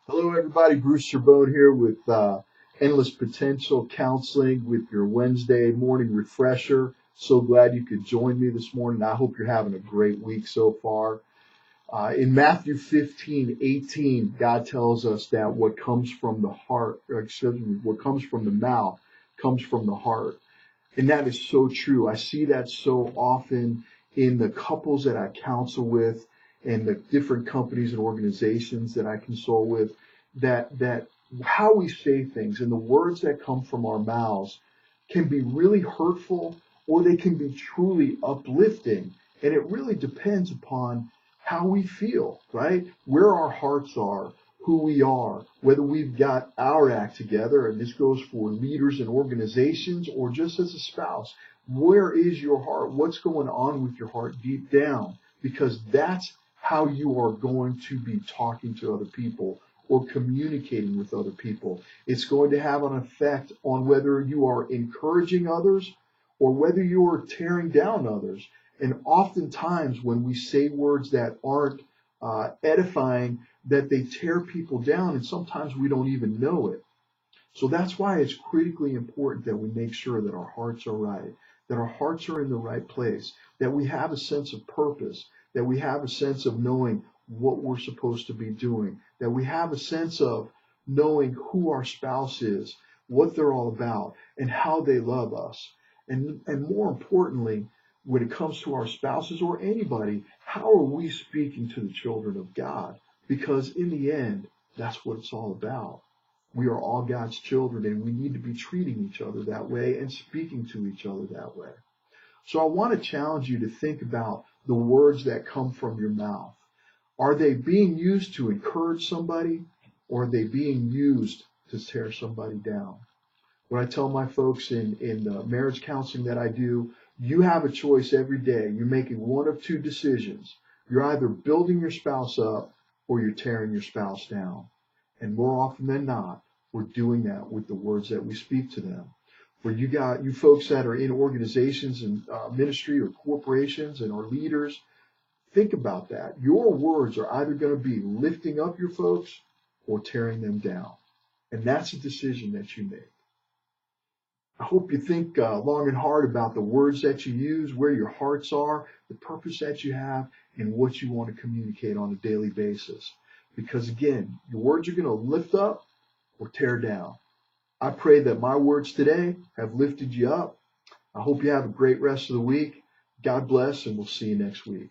Hello, everybody. Bruce Bode here with Endless Potential Counseling with your Wednesday morning refresher. So glad you could join me this morning. I hope you're having a great week so far. In Matthew 15:18, God tells us that what comes from the heart, or excuse me, what comes from the mouth comes from the heart. And that is so true. I see that so often in the couples that I counsel with and the different companies and organizations that I consult with, that how we say things and the words that come from our mouths can be really hurtful or they can be truly uplifting. And it really depends upon how we feel, right? Where our hearts are, who we are, whether we've got our act together, and this goes for leaders and organizations or just as a spouse. Where is your heart? What's going on with your heart deep down? Because that's how you are going to be talking to other people or communicating with other people. It's going to have an effect on whether you are encouraging others or whether you are tearing down others. And oftentimes when we say words that aren't edifying, that they tear people down, and sometimes we don't even know it. So that's why it's critically important that we make sure that our hearts are right, that our hearts are in the right place, that we have a sense of purpose, that we have a sense of knowing what we're supposed to be doing, that we have a sense of knowing who our spouse is, what they're all about, and how they love us. And more importantly, when it comes to our spouses or anybody, how are we speaking to the children of God? Because in the end, that's what it's all about. We are all God's children, and we need to be treating each other that way and speaking to each other that way. So I want to challenge you to think about the words that come from your mouth. Are they being used to encourage somebody, or are they being used to tear somebody down? What I tell my folks in the marriage counseling that I do, you have a choice every day. You're making one of two decisions. You're either building your spouse up or you're tearing your spouse down. And more often than not, we're doing that with the words that we speak to them. For you folks that are in organizations and ministry or corporations and are leaders, think about that. Your words are either going to be lifting up your folks or tearing them down. And that's a decision that you make. I hope you think long and hard about the words that you use, where your hearts are, the purpose that you have, and what you want to communicate on a daily basis. Because again, your words are going to lift up or tear down. I pray that my words today have lifted you up. I hope you have a great rest of the week. God bless, and we'll see you next week.